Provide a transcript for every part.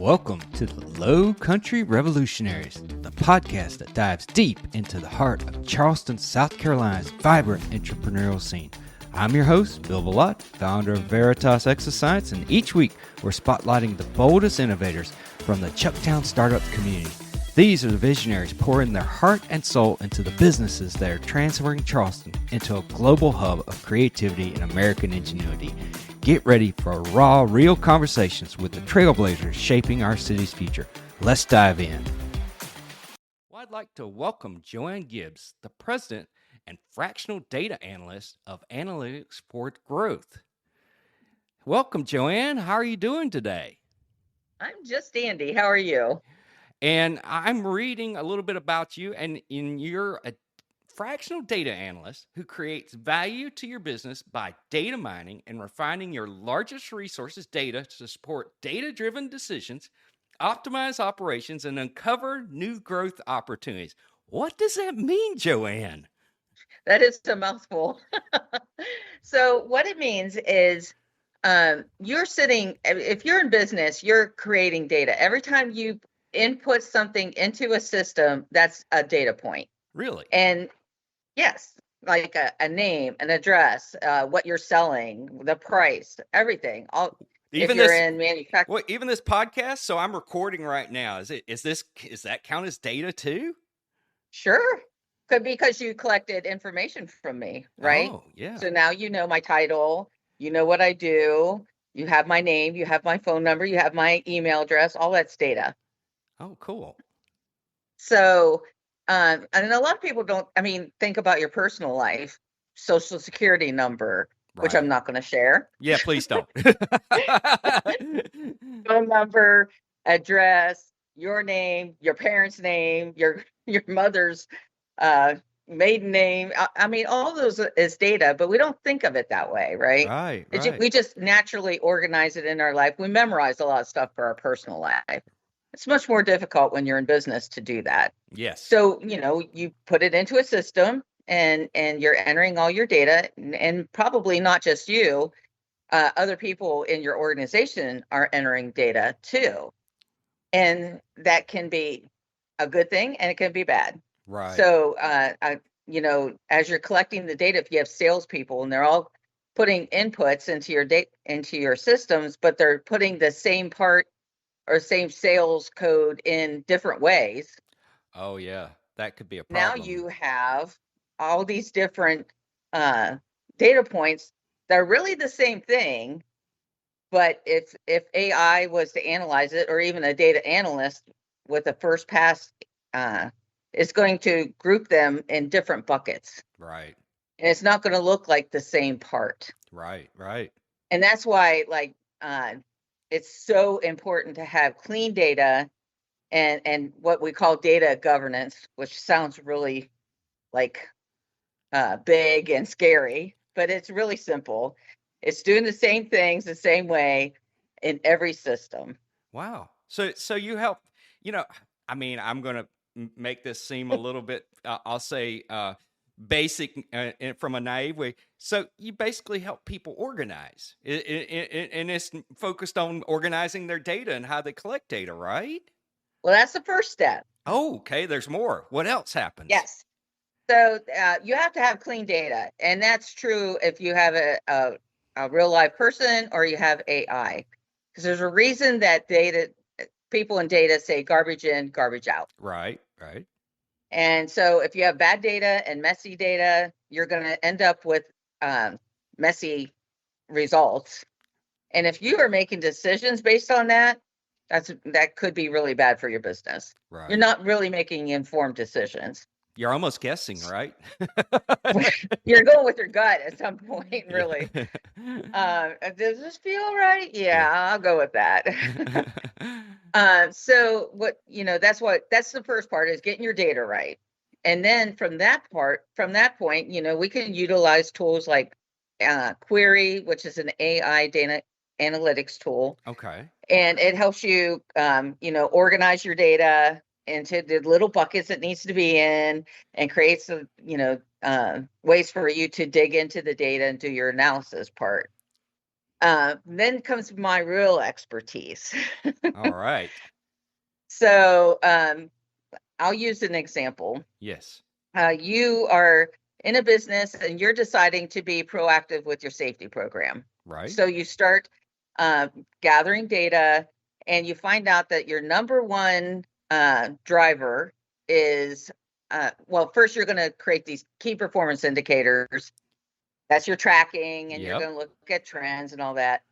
Welcome to the Low Country Revolutionaries, the podcast that dives deep into the heart of Charleston, South Carolina's vibrant entrepreneurial scene. I'm your host, Bill Bellott, founder of Veritas Exoscience, and each week we're spotlighting the boldest innovators from the Chucktown startup community. These are the visionaries pouring their heart and soul into the businesses that are transferring Charleston into a global hub of creativity and American ingenuity. Get ready for raw, real conversations with the trailblazers shaping our city's future. Let's dive in. Well, I'd like to welcome JoAnn Gibbs, the president and fractional data analyst of Analytics for Growth. Welcome, JoAnn. How are you doing today? I'm just dandy. How are you? And I'm reading a little bit about you, and you're a fractional data analyst who creates value to your business by data mining and refining your largest resources, data, to support data-driven decisions, optimize operations, and uncover new growth opportunities. What does that mean, JoAnn? That is a mouthful. So what it means is you're sitting, if you're in business, you're creating data. Every time you input something into a system, that's a data point. Really? And yes, like a name, an address, what you're selling, the price, everything. Even if you're this, in manufacturing. well, even this podcast. So I'm recording right now. Is that count as data too? Sure. Could be because you collected information from me, right? Oh, yeah. So now you know my title, you know what I do, you have my name, you have my phone number, you have my email address, all that's data. Oh, cool. So, and a lot of people don't, think about your personal life, social security number, which I'm Right. not going to share. Yeah, please don't. Phone number, address, your name, your parents' name, your mother's maiden name. All those is data, but we don't think of it that way, right? Right. We just naturally organize it in our life. We memorize a lot of stuff for our personal life. It's much more difficult when you're in business to do that. Yes. So, you put it into a system and you're entering all your data, and probably not just you, other people in your organization are entering data too. And that can be a good thing and it can be bad. Right. So, as you're collecting the data, if you have salespeople and they're all putting inputs into your systems, but they're putting the same part or same sales code in different ways. Oh, yeah. That could be a problem. Now you have all these different data points that are really the same thing. But if AI was to analyze it, or even a data analyst with a first pass, is going to group them in different buckets. Right. And it's not going to look like the same part. Right. And that's why, it's so important to have clean data and what we call data governance, which sounds really big and scary, but it's really simple. It's doing the same things the same way in every system. Wow. So you help, I'm going to make this seem a little bit, I'll say, basic from a naive way. So you basically help people organize, and it's focused on organizing their data and how they collect data, right? Well, that's the first step. Oh, okay. There's more. What else happens? Yes. So you have to have clean data, and that's true if you have a real live person or you have AI, because there's a reason that people in data say garbage in, garbage out. Right. And so if you have bad data and messy data, you're going to end up with messy results. And if you are making decisions based on that, that could be really bad for your business. Right. You're not really making informed decisions. You're almost guessing, right? You're going with your gut at some point, really. Does this feel right? Yeah, I'll go with that. So that's the first part, is getting your data right. And then from that point, we can utilize tools like Query, which is an AI data analytics tool. Okay. And it helps you, organize your data into the little buckets it needs to be in, and creates ways for you to dig into the data and do your analysis part. Then comes my real expertise. All right. So I'll use an example. Yes. You are in a business and you're deciding to be proactive with your safety program. Right. So you start gathering data and you find out that your number one driver is, well, first you're going to create these key performance indicators. That's your tracking, and you're Yep. going to look at trends and all that.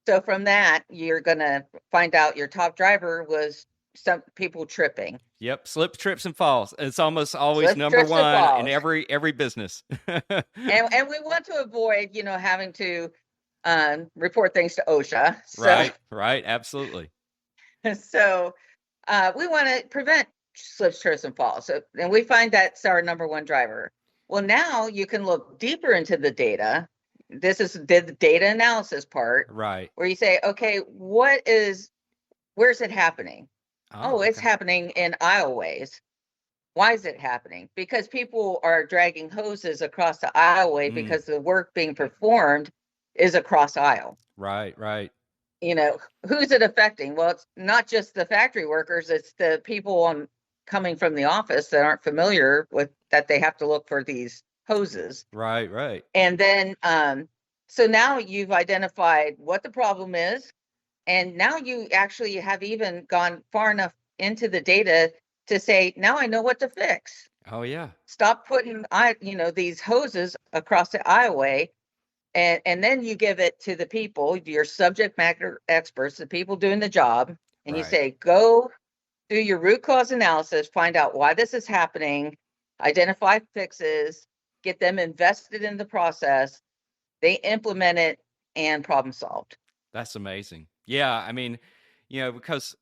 So from that, you're going to find out your top driver was some people tripping. Yep. Slips, trips, and falls. It's almost always Slips, number trips, and one in falls. every business. And we want to avoid, having to report things to OSHA. So, Right. Absolutely. so we want to prevent slips, trips, and falls. So, and we find that's our number one driver. Well, now you can look deeper into the data. This is the data analysis part, Right. where you say, okay, where's it happening? Oh, it's okay. happening in aisleways. Why is it happening? Because people are dragging hoses across the aisleway because the work being performed is across aisle. Right. Who's it affecting? Well, it's not just the factory workers, it's the people coming from the office that aren't familiar with that. They have to look for these hoses. Right. And then, so now you've identified what the problem is. And now you actually have even gone far enough into the data to say, now I know what to fix. Oh yeah. Stop putting these hoses across the aisleway, and then you give it to the people, your subject matter experts, the people doing the job, and you Right. say, go do your root cause analysis, find out why this is happening, identify fixes, get them invested in the process, they implement it, and problem solved. That's amazing. Yeah. I mean, because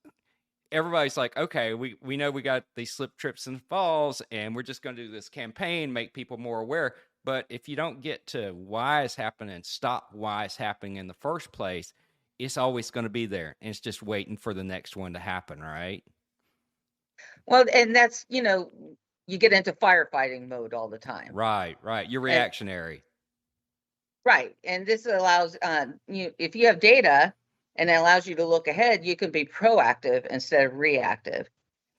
everybody's like, okay, we know we got these slip, trips, and falls, and we're just going to do this campaign, make people more aware. But if you don't get to why it's happening and stop why it's happening in the first place, it's always going to be there, and it's just waiting for the next one to happen, right? Well, and that's, you get into firefighting mode all the time. Right. You're And reactionary. right. And this allows if you have data and it allows you to look ahead, you can be proactive instead of reactive.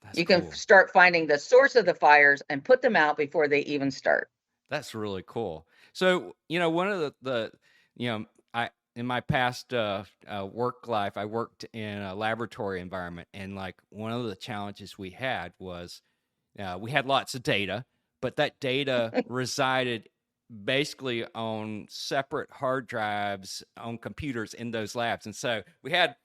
That's You can cool. start finding the source of the fires and put them out before they even start. That's really cool. So, one of I in my past work life, I worked in a laboratory environment, and like one of the challenges we had was we had lots of data, but that data resided basically on separate hard drives on computers in those labs, and so we had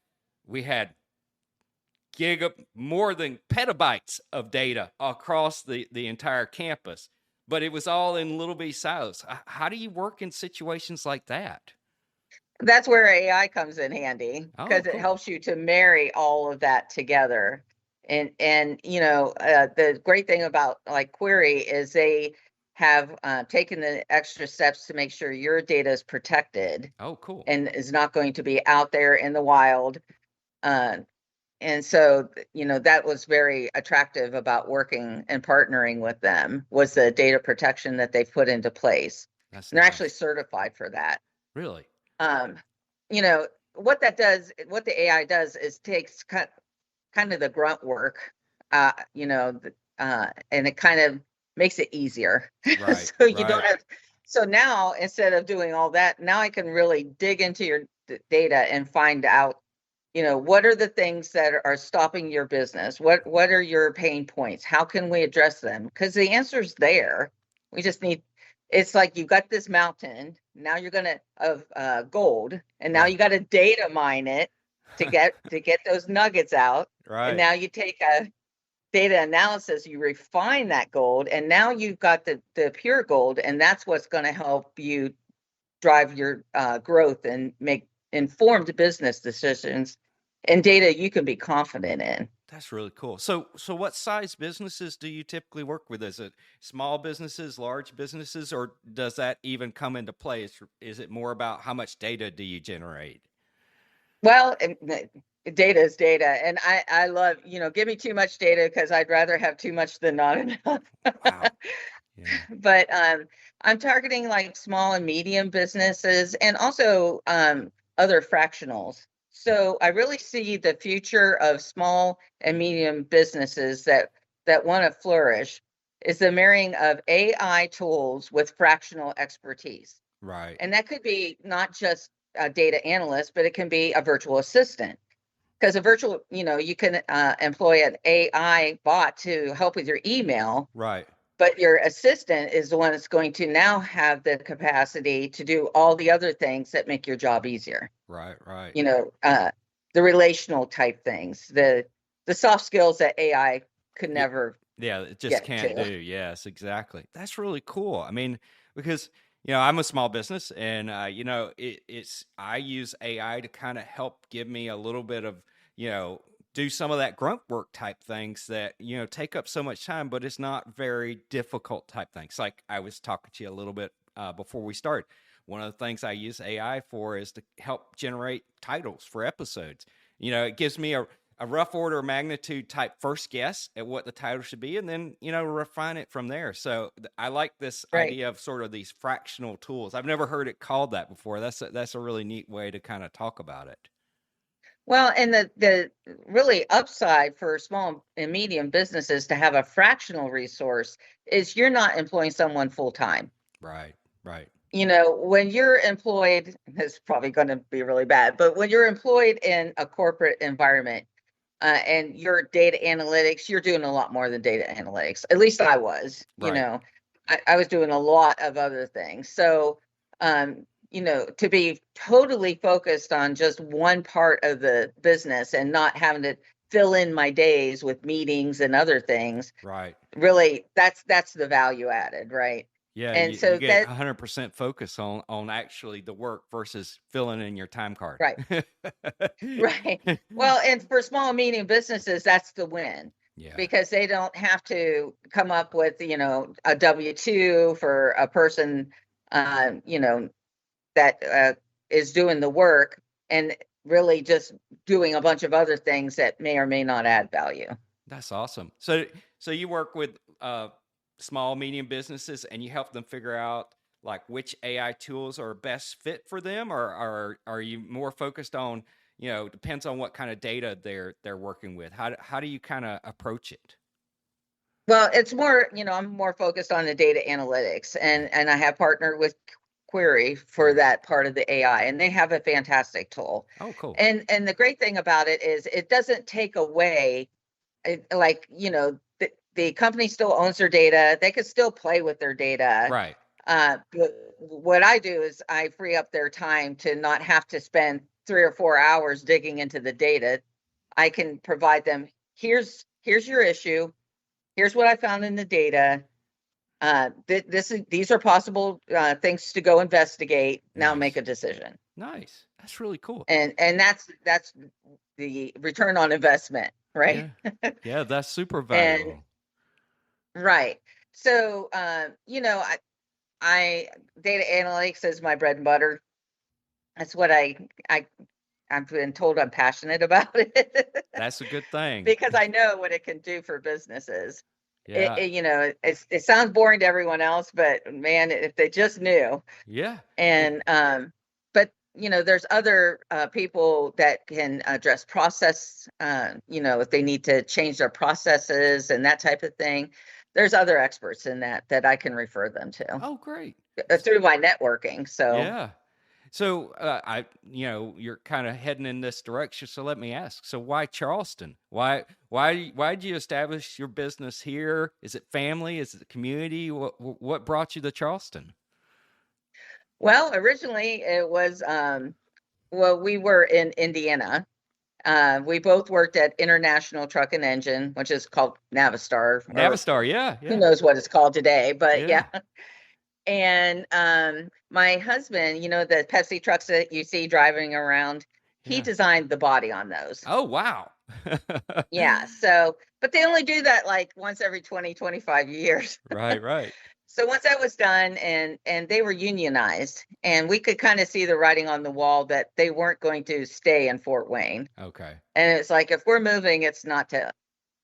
more than petabytes of data across the entire campus, but it was all in little bitty silos. How do you work in situations like that? That's where AI comes in handy, Oh, because it cool. helps you to marry all of that together. And the great thing about like Query is they have taken the extra steps to make sure your data is protected Oh, cool. and is not going to be out there in the wild. And so, that was very attractive about working and partnering with them, was the data protection that they've put into place. That's And they're actually nice. certified for that. Really? Um, what that does, what the AI does is takes kind of the grunt work, and it kind of makes it easier. Right. So you don't have, so now instead of doing all that, now I can really dig into your data and find out, what are the things that are stopping your business? What are your pain points? How can we address them? Because the answer's there. We just need, it's like you got this mountain, now you're gonna of gold, and now Right. you got to data mine it to get those nuggets out. And Right. now you take a data analysis, you refine that gold, and now you've got the pure gold, and that's what's going to help you drive your growth and make informed business decisions and data you can be confident in. That's really cool. So what size businesses do you typically work with? Is it small businesses, large businesses, or does that even come into play? Is it more about how much data do you generate? Well, data is data, and I love, give me too much data, because I'd rather have too much than not enough. Wow. Yeah. But I'm targeting like small and medium businesses, and also other fractionals. So I really see the future of small and medium businesses that want to flourish is the marrying of AI tools with fractional expertise. Right. And that could be not just a data analyst, but it can be a virtual assistant. Because a virtual, you can employ an AI bot to help with your email, Right. but your assistant is the one that's going to now have the capacity to do all the other things that make your job easier. Right. Right. The relational type things, the soft skills that AI could Yeah. never Yeah, it just get can't to. do. Yes, exactly. That's really cool. I mean, because I'm a small business, and it's I use AI to kind of help give me a little bit of do some of that grunt work type things that take up so much time, but it's not very difficult type things. Like I was talking to you a little bit before we start. One of the things I use AI for is to help generate titles for episodes. It gives me a rough order of magnitude type first guess at what the title should be, and then refine it from there. So I like this Right. idea of sort of these fractional tools. I've never heard it called that before. That's a really neat way to kind of talk about it. Well, and the really upside for small and medium businesses to have a fractional resource is you're not employing someone full time. Right. Right. When you're employed, it's probably going to be really bad, but when you're employed in a corporate environment, and your data analytics, you're doing a lot more than data analytics. At least I was. Right. I was doing a lot of other things. So, to be totally focused on just one part of the business and not having to fill in my days with meetings and other things, Right. really, that's the value added, right? Yeah, And you so get that 100% focus on actually the work versus filling in your time card. right. Right. Well, and for small and medium businesses, that's the win. Yeah. Because they don't have to come up with, a W-2 for a person, that is doing the work and really just doing a bunch of other things that may or may not add value. That's awesome. So you work with small, medium businesses, and you help them figure out like which AI tools are best fit for them, or are you more focused on, depends on what kind of data they're working with. How do you kind of approach it? Well, it's more, I'm more focused on the data analytics, and I have partnered with Query for Right. that part of the AI, and they have a fantastic tool. Oh, cool. And the great thing about it is it doesn't take away, like, the company still owns their data. They could still play with their data. Right. But what I do is I free up their time to not have to spend 3 or 4 hours digging into the data. I can provide them, here's your issue. Here's what I found in the data. These are possible things to go investigate. Now Nice. make a decision. Nice. That's really cool. And that's the return on investment, right? Yeah. Yeah, that's super valuable. And right. So I data analytics is my bread and butter. That's what I've been told I'm passionate about it. That's a good thing. Because I know what it can do for businesses. Yeah. It sounds boring to everyone else, but man, if they just knew. Yeah. And but there's other people that can address process, if they need to change their processes and that type of thing. There's other experts in that I can refer them to. Oh, great. Through my networking. So Yeah. So you're kind of heading in this direction. So let me ask. So why Charleston? Why did you establish your business here? Is it family? Is it community? What brought you to Charleston? Well, originally it was we were in Indiana. We both worked at International Truck and Engine, which is called Navistar. Navistar, yeah. Who knows what it's called today, but Yeah. And my husband, the Pepsi trucks that you see driving around, he Yeah. designed the body on those. Oh, wow. Yeah. So, but they only do that like once every 20, 25 years. Right. So once that was done and they were unionized, and we could kind of see the writing on the wall that they weren't going to stay in Fort Wayne. Okay. And it's like, if we're moving, it's not to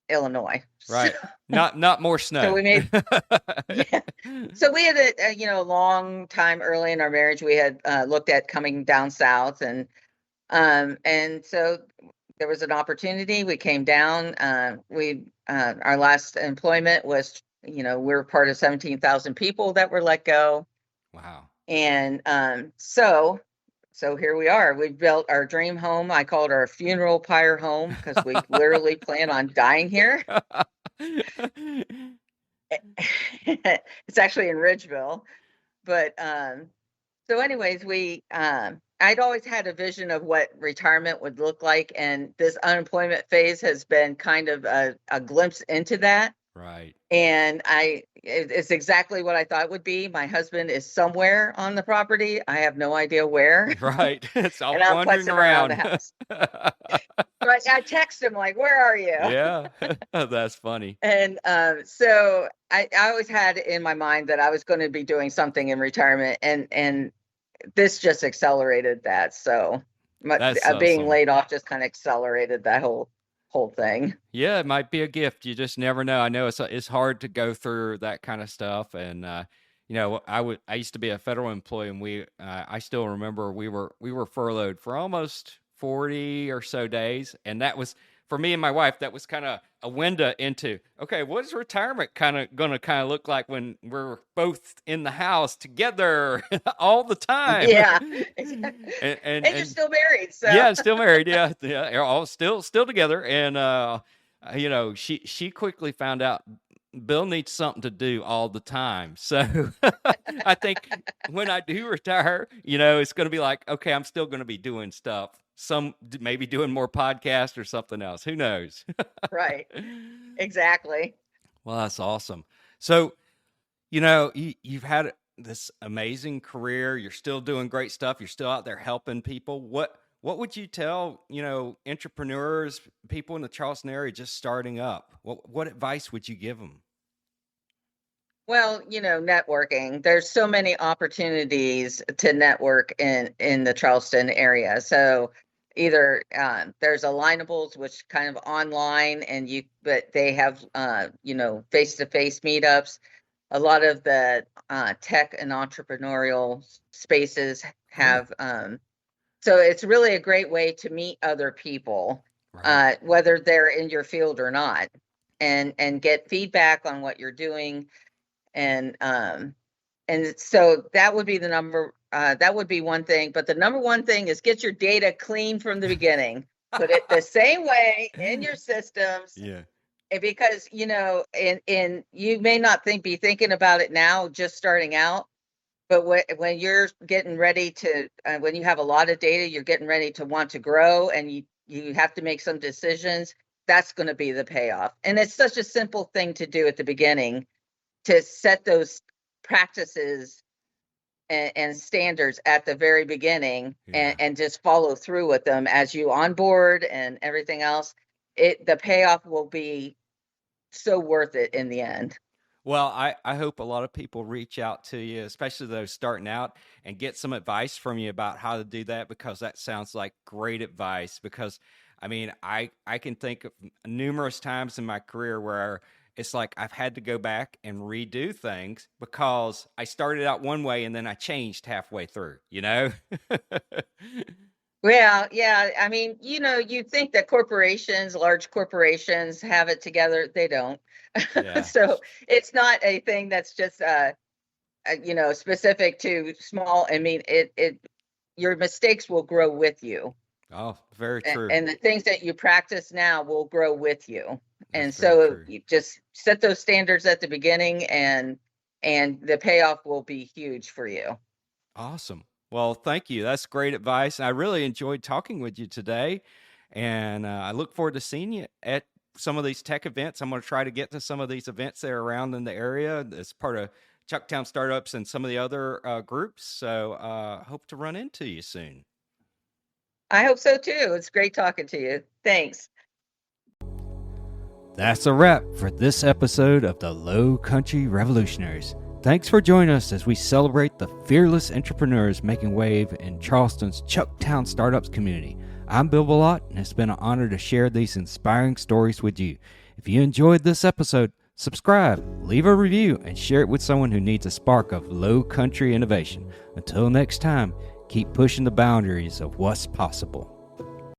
Illinois. Right. Not more snow. So we made, yeah. So we had a long time early in our marriage, we had looked at coming down south, and And so there was an opportunity. We came down. Our last employment was, we're part of 17,000 people that were let go. Wow. And so here we are. We built our dream home. I call it our funeral pyre home because we literally plan on dying here. It's actually in Ridgeville. But so anyways, I'd always had a vision of what retirement would look like, and this unemployment phase has been kind of a glimpse into that. Right. And it's exactly what I thought it would be. My husband is somewhere on the property. I have no idea where. Right. It's all and I'm wandering putzing around the house. But I text him like, "Where are you?" Yeah, that's funny. And so I always had in my mind that I was going to be doing something in retirement, and this just accelerated that. So being awesome. laid off just kind of accelerated that whole thing. Yeah, it might be a gift. You just never know. I know it's hard to go through that kind of stuff, and I used to be a federal employee, and I still remember we were furloughed for almost 40 or so days, and that was, for me and my wife, that was kind of a window into, okay, what is retirement going to look like when we're both in the house together all the time? Yeah. and you're still married, so yeah, still married. Yeah, yeah, all still together. And she quickly found out Bill needs something to do all the time. So I think when I do retire, it's going to be like, okay, I'm still going to be doing stuff. Maybe doing more podcasts or something else. Who knows? Right. Exactly. Well, that's awesome. So, you've had this amazing career. You're still doing great stuff. You're still out there helping people. What would you tell, entrepreneurs, people in the Charleston area just starting up? What advice would you give them? Well, networking. There's so many opportunities to network in the Charleston area. So either there's Alignables, which kind of online, but they have face-to-face meetups. A lot of the tech and entrepreneurial spaces have so it's really a great way to meet other people, Right. whether they're in your field or not, and get feedback on what you're doing. And so that would be that would be one thing. But the number one thing is get your data clean from the beginning. Put it the same way in your systems. Yeah. Because and you may not be thinking about it now, just starting out. But when you're getting ready to, when you have a lot of data, you're getting ready to want to grow, and you have to make some decisions. That's going to be the payoff. And it's such a simple thing to do at the beginning, to set those practices and standards at the very beginning, and just follow through with them as you onboard and everything else. The payoff will be so worth it in the end. Well, I hope a lot of people reach out to you, especially those starting out, and get some advice from you about how to do that, because that sounds like great advice. Because, I mean, I can think of numerous times in my career where it's like I've had to go back and redo things because I started out one way and then I changed halfway through, Well, yeah. I mean, you think that large corporations have it together. They don't. Yeah. So it's not a thing that's just, specific to small. I mean, your mistakes will grow with you. Oh, very true. And the things that you practice now will grow with you. And That's very so true. you just set those standards at the beginning, and the payoff will be huge for you. Awesome. Well, thank you. That's great advice. I really enjoyed talking with you today, and I look forward to seeing you at some of these tech events. I'm going to try to get to some of these events that are around in the area as part of Chucktown Startups and some of the other groups. So hope to run into you soon. I hope so too. It's great talking to you. Thanks. That's a wrap for this episode of the Low Country Revolutionaries. Thanks for joining us as we celebrate the fearless entrepreneurs making wave in Charleston's Chucktown Startups community. I'm Bill Ballott, and it's been an honor to share these inspiring stories with you. If you enjoyed this episode, subscribe, leave a review, and share it with someone who needs a spark of low country innovation. Until next time, keep pushing the boundaries of what's possible.